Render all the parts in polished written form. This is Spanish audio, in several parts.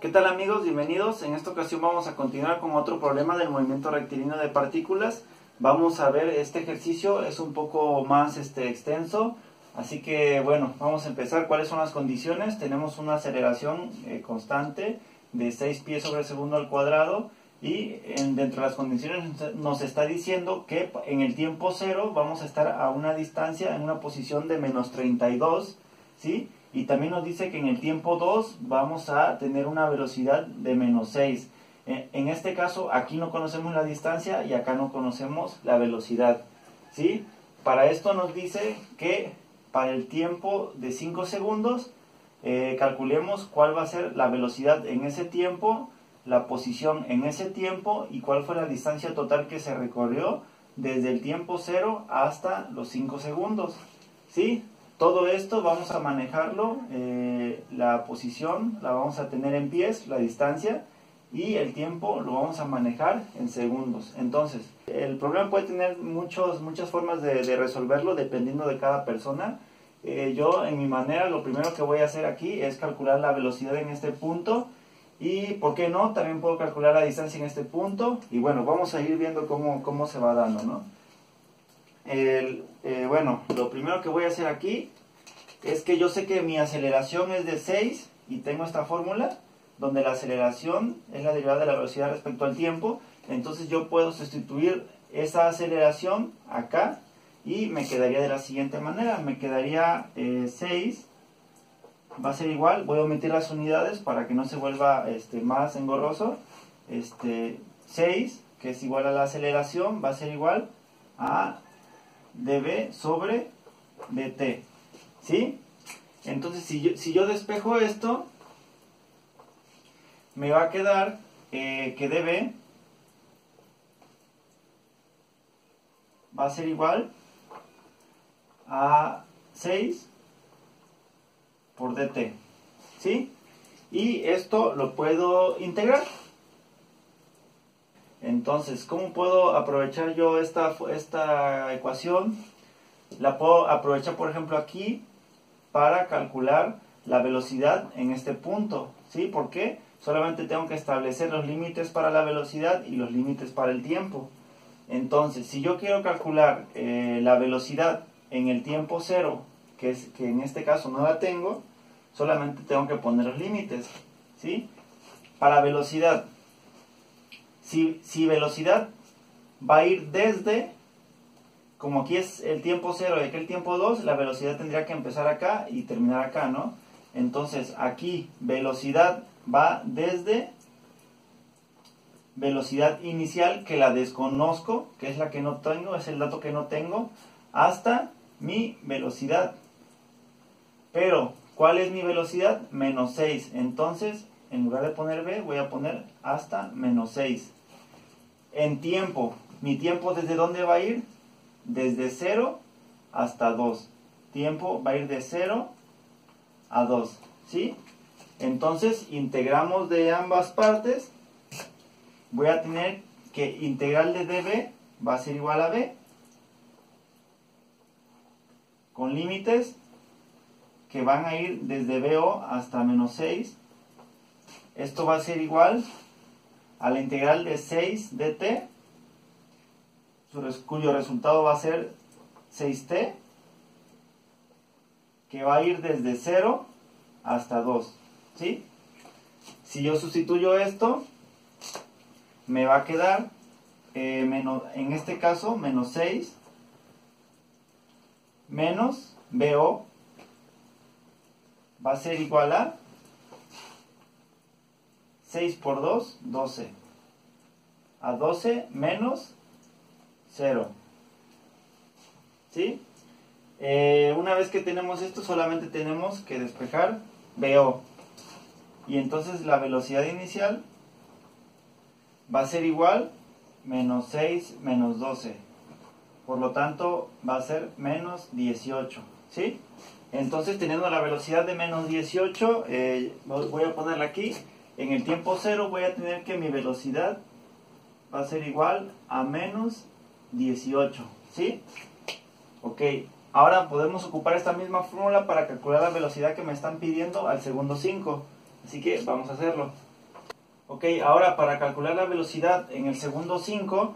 ¿Qué tal amigos? Bienvenidos. En esta ocasión vamos a continuar con otro problema del movimiento rectilíneo de partículas. Vamos a ver este ejercicio, es un poco más extenso, así que bueno, vamos a empezar. ¿Cuáles son las condiciones? Tenemos una aceleración constante de 6 pies sobre segundo al cuadrado y dentro de las condiciones nos está diciendo que en el tiempo cero vamos a estar a una distancia, en una posición de menos 32, ¿sí? Y también nos dice que en el tiempo 2 vamos a tener una velocidad de menos 6. En este caso, aquí no conocemos la distancia y acá no conocemos la velocidad, ¿sí? Para esto nos dice que para el tiempo de 5 segundos, calculemos cuál va a ser la velocidad en ese tiempo, la posición en ese tiempo y cuál fue la distancia total que se recorrió desde el tiempo 0 hasta los 5 segundos, ¿sí? Todo esto vamos a manejarlo, la posición la vamos a tener en pies, la distancia, y el tiempo lo vamos a manejar en segundos. Entonces, el problema puede tener muchas formas de resolverlo dependiendo de cada persona. Yo, en mi manera, lo primero que voy a hacer aquí es calcular la velocidad en este punto. Y, ¿por qué no? También puedo calcular la distancia en este punto. Y bueno, vamos a ir viendo cómo se va dando, ¿no? Bueno, lo primero que voy a hacer aquí es que yo sé que mi aceleración es de 6 y tengo esta fórmula donde la aceleración es la derivada de la velocidad respecto al tiempo. Entonces yo puedo sustituir esa aceleración acá y me quedaría de la siguiente manera. Me quedaría 6 va a ser igual, voy a omitir las unidades para que no se vuelva más engorroso. 6, que es igual a la aceleración, va a ser igual a dv sobre dt, ¿sí? Entonces si yo despejo esto, me va a quedar que dv va a ser igual a 6 por dt, ¿sí? Y esto lo puedo integrar. Entonces, ¿cómo puedo aprovechar yo esta ecuación? La puedo aprovechar, por ejemplo, aquí para calcular la velocidad en este punto, ¿sí? ¿Por qué? Solamente tengo que establecer los límites para la velocidad y los límites para el tiempo. Entonces, si yo quiero calcular la velocidad en el tiempo cero, que en este caso no la tengo, solamente tengo que poner los límites, ¿sí? Para velocidad, si velocidad va a ir desde, como aquí es el tiempo 0 y aquí el tiempo 2, la velocidad tendría que empezar acá y terminar acá, ¿no? Entonces aquí velocidad va desde velocidad inicial, que la desconozco, que es la que no tengo, es el dato que no tengo, hasta mi velocidad. Pero, ¿cuál es mi velocidad? Menos 6. Entonces, en lugar de poner b, voy a poner hasta menos 6. En tiempo, ¿mi tiempo desde dónde va a ir? Desde 0 hasta 2. Tiempo va a ir de 0 a 2, ¿sí? Entonces, integramos de ambas partes. Voy a tener que integral de dv va a ser igual a b, con límites que van a ir desde BO hasta menos 6. Esto va a ser igual a la integral de 6 dt, cuyo resultado va a ser 6t, que va a ir desde 0 hasta 2, ¿sí? Si yo sustituyo esto, me va a quedar, en este caso, menos 6 menos BO va a ser igual a 6 por 2, 12. A 12 menos 0. ¿Sí? Una vez que tenemos esto, solamente tenemos que despejar BO. Y entonces la velocidad inicial va a ser igual menos 6 menos 12. Por lo tanto, va a ser menos 18. ¿Sí? Entonces, teniendo la velocidad de menos 18, voy a ponerla aquí. En el tiempo 0 voy a tener que mi velocidad va a ser igual a menos 18. ¿Sí? Ok. Ahora podemos ocupar esta misma fórmula para calcular la velocidad que me están pidiendo al segundo 5. Así que vamos a hacerlo. Ok, ahora para calcular la velocidad en el segundo 5,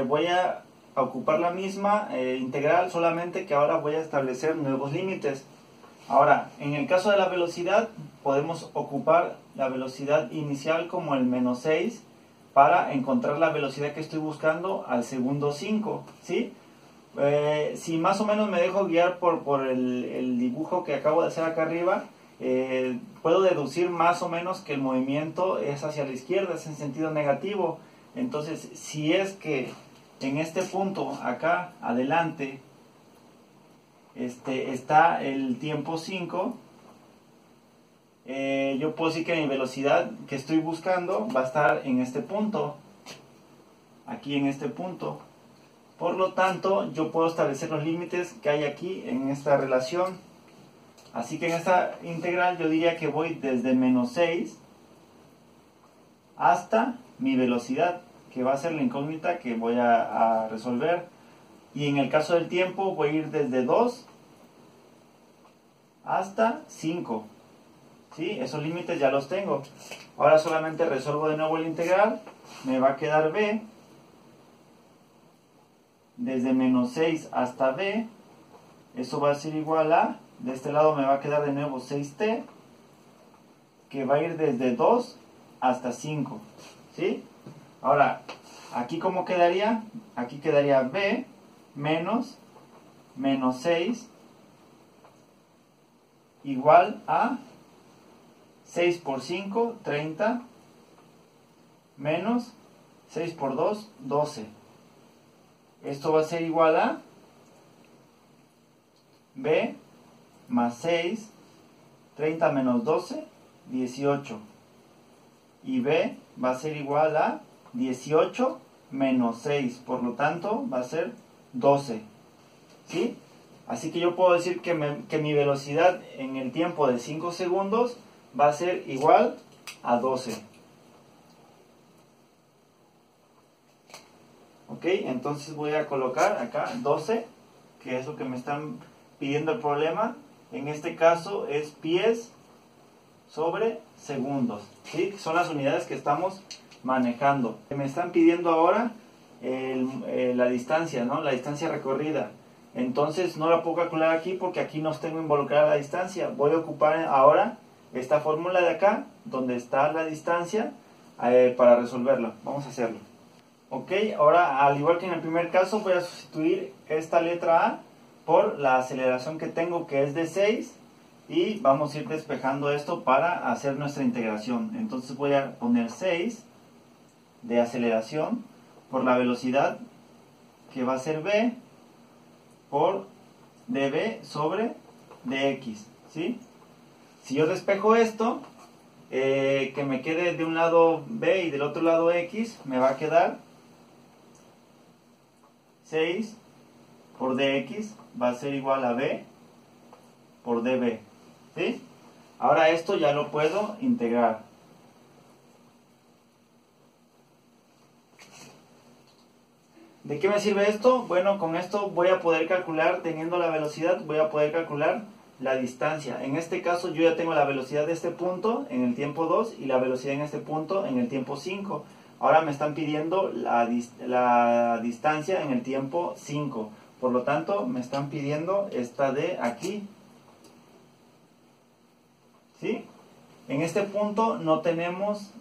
voy a ocupar la misma integral, solamente que ahora voy a establecer nuevos límites. Ahora, en el caso de la velocidad, podemos ocupar la velocidad inicial como el menos 6 para encontrar la velocidad que estoy buscando al segundo 5, ¿sí? Si más o menos me dejo guiar por el dibujo que acabo de hacer acá arriba, puedo deducir más o menos que el movimiento es hacia la izquierda, es en sentido negativo. Entonces, si es que en este punto acá adelante está el tiempo 5, yo puedo decir que mi velocidad que estoy buscando va a estar en este punto, aquí en este punto. Por lo tanto, yo puedo establecer los límites que hay aquí en esta relación. Así que en esta integral yo diría que voy desde menos 6 hasta mi velocidad, que va a ser la incógnita que voy a resolver. Y en el caso del tiempo voy a ir desde 2 hasta 5. ¿Sí? Esos límites ya los tengo. Ahora solamente resuelvo de nuevo la integral. Me va a quedar b desde menos 6 hasta b. Eso va a ser igual a, de este lado me va a quedar de nuevo 6t, que va a ir desde 2 hasta 5. ¿Sí? Ahora, aquí ¿cómo quedaría? Aquí quedaría b menos 6 igual a 6 por 5, 30, menos 6 por 2, 12. Esto va a ser igual a b más 6, 30 menos 12, 18. Y b va a ser igual a 18 menos 6, por lo tanto va a ser 12. ¿Sí? Así que yo puedo decir que mi velocidad en el tiempo de 5 segundos va a ser igual a 12. Ok, entonces voy a colocar acá 12, que es lo que me están pidiendo el problema. En este caso es pies sobre segundos, ¿sí? Son las unidades que estamos manejando. Me están pidiendo ahora la distancia, ¿no? La distancia recorrida. Entonces no la puedo calcular aquí porque aquí no tengo involucrada la distancia. Voy a ocupar ahora esta fórmula de acá, donde está la distancia, para resolverla. Vamos a hacerlo. Ok, ahora al igual que en el primer caso voy a sustituir esta letra A por la aceleración que tengo, que es de 6, y vamos a ir despejando esto para hacer nuestra integración. Entonces voy a poner 6 de aceleración por la velocidad, que va a ser v por dv sobre dx, ¿sí? Si yo despejo esto, que me quede de un lado b y del otro lado x, me va a quedar 6 por dx va a ser igual a b por dv, ¿sí? Ahora esto ya lo puedo integrar. ¿De qué me sirve esto? Bueno, con esto voy a poder calcular, teniendo la velocidad, voy a poder calcular la distancia. En este caso yo ya tengo la velocidad de este punto en el tiempo 2 y la velocidad en este punto en el tiempo 5. Ahora me están pidiendo la distancia en el tiempo 5. Por lo tanto, me están pidiendo esta de aquí. ¿Sí? En este punto no tenemos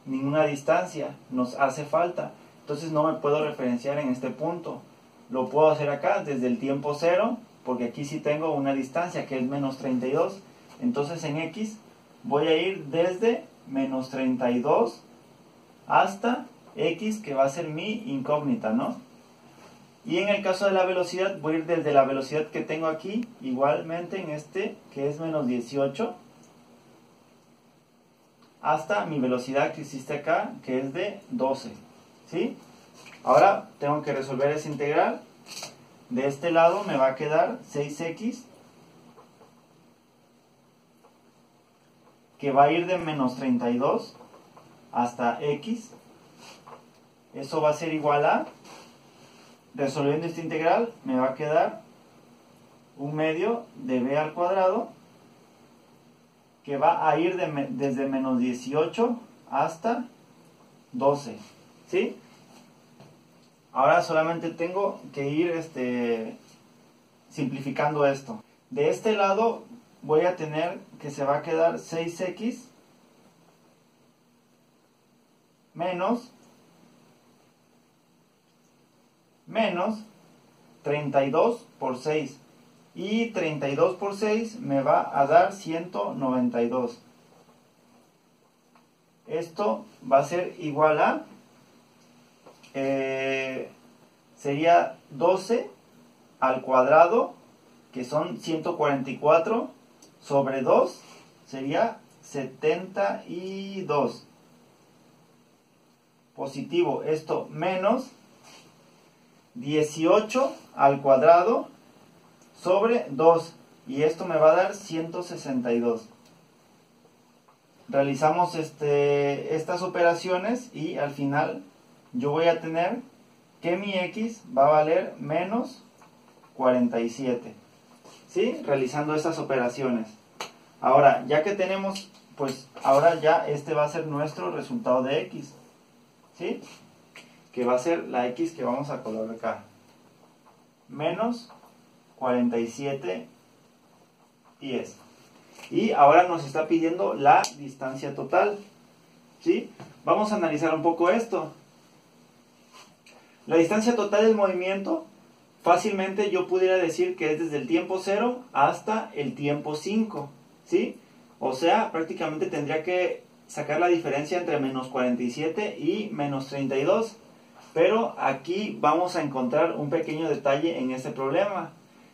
ninguna distancia, nos hace falta. Entonces no me puedo referenciar en este punto. Lo puedo hacer acá desde el tiempo 0, porque aquí sí tengo una distancia que es menos 32. Entonces en x voy a ir desde menos 32 hasta x, que va a ser mi incógnita, ¿no? Y en el caso de la velocidad voy a ir desde la velocidad que tengo aquí, igualmente en este, que es menos 18, hasta mi velocidad que existe acá, que es de 12. ¿Sí? Ahora tengo que resolver esa integral. De este lado me va a quedar 6x, que va a ir de menos 32 hasta x. Eso va a ser igual a, resolviendo esta integral, me va a quedar 1 medio de b al cuadrado que va a ir desde menos 18 hasta 12, ¿sí? Ahora solamente tengo que ir simplificando esto. De este lado voy a tener que se va a quedar 6x menos 32 por 6. Y 32 por 6 me va a dar 192. Esto va a ser igual a, sería 12 al cuadrado, que son 144, sobre 2, sería 72. Positivo, esto menos 18 al cuadrado sobre 2, y esto me va a dar 162. Realizamos estas operaciones y al final yo voy a tener que mi x va a valer menos 47, ¿sí? Realizando estas operaciones. Ahora, ya que tenemos, pues ahora ya va a ser nuestro resultado de x, ¿sí? Que va a ser la x que vamos a colocar acá. Menos 47 10. Y ahora nos está pidiendo la distancia total, ¿sí? Vamos a analizar un poco esto. La distancia total del movimiento, fácilmente yo pudiera decir que es desde el tiempo 0 hasta el tiempo 5, ¿sí? O sea, prácticamente tendría que sacar la diferencia entre menos 47 y menos 32. Pero aquí vamos a encontrar un pequeño detalle en este problema,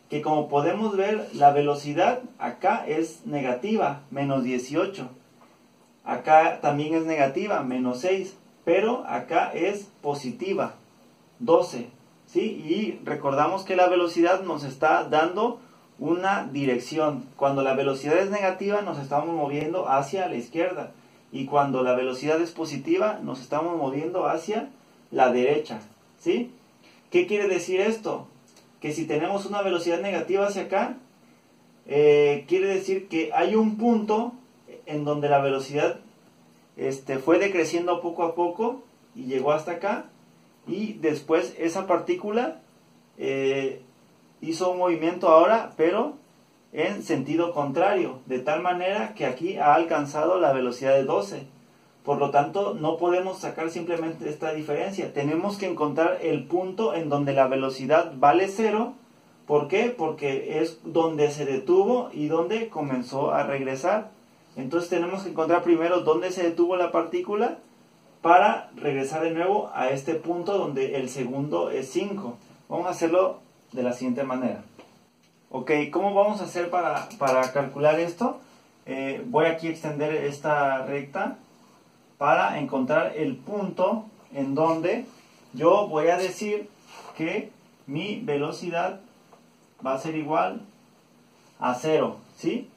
que como podemos ver, la velocidad acá es negativa, menos 18. Acá también es negativa, menos 6. Pero acá es positiva, 12. ¿Sí? Y recordamos que la velocidad nos está dando una dirección. Cuando la velocidad es negativa, nos estamos moviendo hacia la izquierda. Y cuando la velocidad es positiva, nos estamos moviendo hacia la derecha. ¿Sí? ¿Qué quiere decir esto? Que si tenemos una velocidad negativa hacia acá, quiere decir que hay un punto en donde la velocidad fue decreciendo poco a poco y llegó hasta acá, y después esa partícula hizo un movimiento ahora, pero en sentido contrario, de tal manera que aquí ha alcanzado la velocidad de 12. Por lo tanto, no podemos sacar simplemente esta diferencia. Tenemos que encontrar el punto en donde la velocidad vale 0. ¿Por qué? Porque es donde se detuvo y donde comenzó a regresar. Entonces tenemos que encontrar primero dónde se detuvo la partícula para regresar de nuevo a este punto donde el segundo es 5. Vamos a hacerlo de la siguiente manera. Ok, ¿cómo vamos a hacer para calcular esto? Voy aquí a extender esta recta para encontrar el punto en donde yo voy a decir que mi velocidad va a ser igual a 0, ¿sí?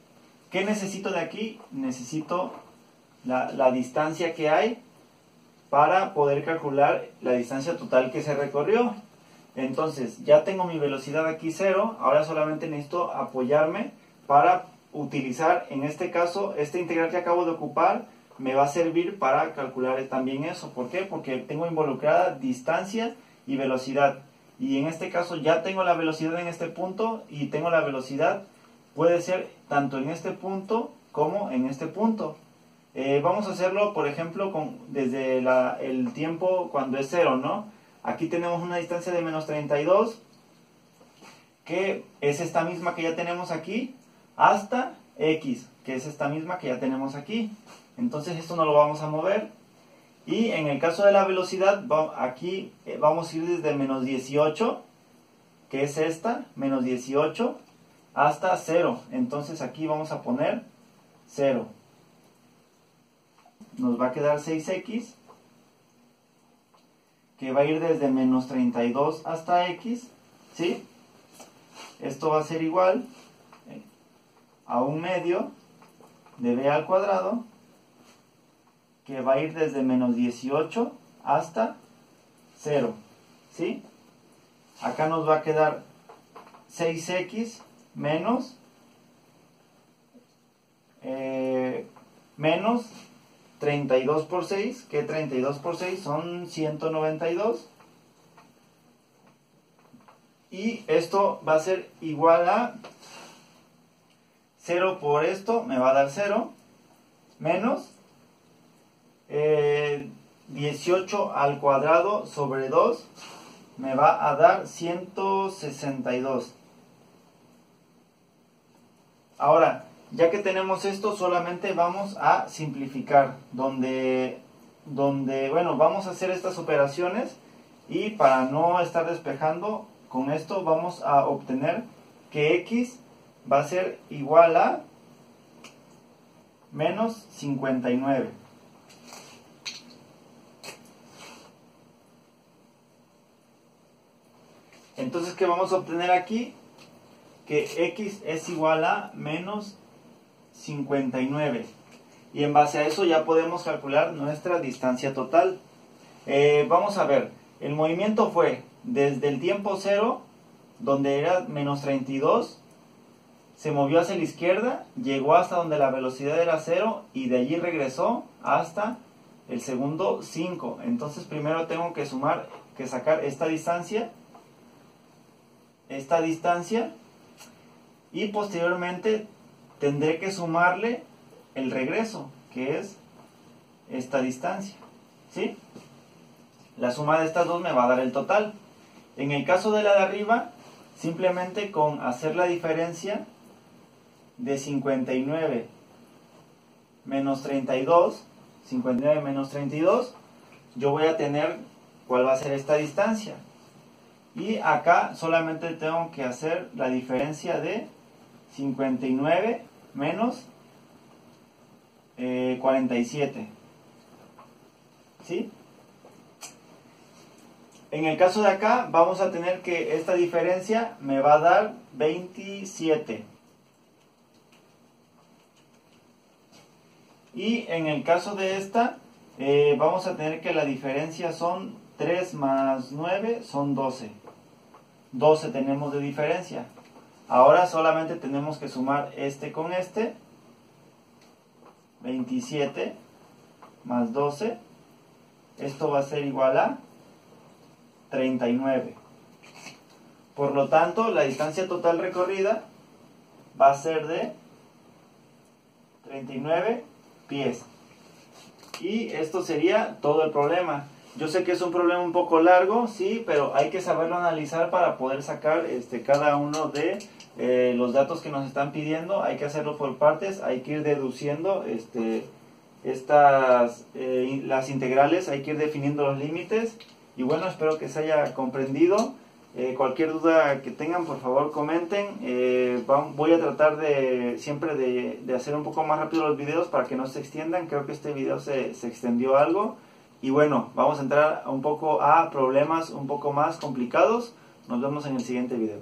¿Qué necesito de aquí? Necesito la distancia que hay para poder calcular la distancia total que se recorrió. Entonces, ya tengo mi velocidad aquí 0, ahora solamente necesito apoyarme para utilizar, en este caso, esta integral que acabo de ocupar me va a servir para calcular también eso. ¿Por qué? Porque tengo involucrada distancia y velocidad. Y en este caso ya tengo la velocidad en este punto y tengo la velocidad, puede ser tanto en este punto como en este punto. Vamos a hacerlo, por ejemplo, desde el tiempo cuando es 0, ¿no? Aquí tenemos una distancia de menos 32, que es esta misma que ya tenemos aquí, hasta x, que es esta misma que ya tenemos aquí. Entonces esto no lo vamos a mover. Y en el caso de la velocidad, aquí vamos a ir desde menos 18, que es esta, menos 18, hasta 0. Entonces aquí vamos a poner 0. Nos va a quedar 6x, que va a ir desde menos 32 hasta x, ¿sí? Esto va a ser igual a 1/2 de b al cuadrado, que va a ir desde menos 18 hasta 0, ¿sí? Acá nos va a quedar 6x menos menos 32 por 6, que 32 por 6 son 192. Y esto va a ser igual a 0 por esto, me va a dar 0, menos 18 al cuadrado sobre 2, me va a dar 162. Ahora, ya que tenemos esto, solamente vamos a simplificar, bueno, vamos a hacer estas operaciones y para no estar despejando, con esto vamos a obtener que x va a ser igual a menos 59. Entonces, ¿qué vamos a obtener aquí? Que x es igual a menos 59. Y en base a eso ya podemos calcular nuestra distancia total. Vamos a ver, el movimiento fue desde el tiempo 0, donde era menos 32, se movió hacia la izquierda, llegó hasta donde la velocidad era 0 y de allí regresó hasta el segundo 5. Entonces primero tengo que sacar esta distancia y posteriormente tendré que sumarle el regreso, que es esta distancia, ¿sí? La suma de estas dos me va a dar el total. En el caso de la de arriba, simplemente con hacer la diferencia de 59 menos 32, 59 menos 32, yo voy a tener cuál va a ser esta distancia. Y acá solamente tengo que hacer la diferencia de 59 menos 47. ¿Sí? En el caso de acá vamos a tener que esta diferencia me va a dar 27. Y en el caso de esta vamos a tener que la diferencia son 3 más 9 son 12. 12 tenemos de diferencia. Ahora solamente tenemos que sumar este con este. 27 más 12. Esto va a ser igual a 39. Por lo tanto, la distancia total recorrida va a ser de 39 pies. Y esto sería todo el problema. Yo sé que es un problema un poco largo, sí, pero hay que saberlo analizar para poder sacar cada uno de los datos que nos están pidiendo. Hay que hacerlo por partes, hay que ir deduciendo las integrales, hay que ir definiendo los límites. Y bueno, espero que se haya comprendido. Cualquier duda que tengan, por favor comenten. Voy a tratar siempre de hacer un poco más rápido los videos para que no se extiendan. Creo que este video se extendió algo. Y bueno, vamos a entrar un poco a problemas un poco más complicados. Nos vemos en el siguiente video.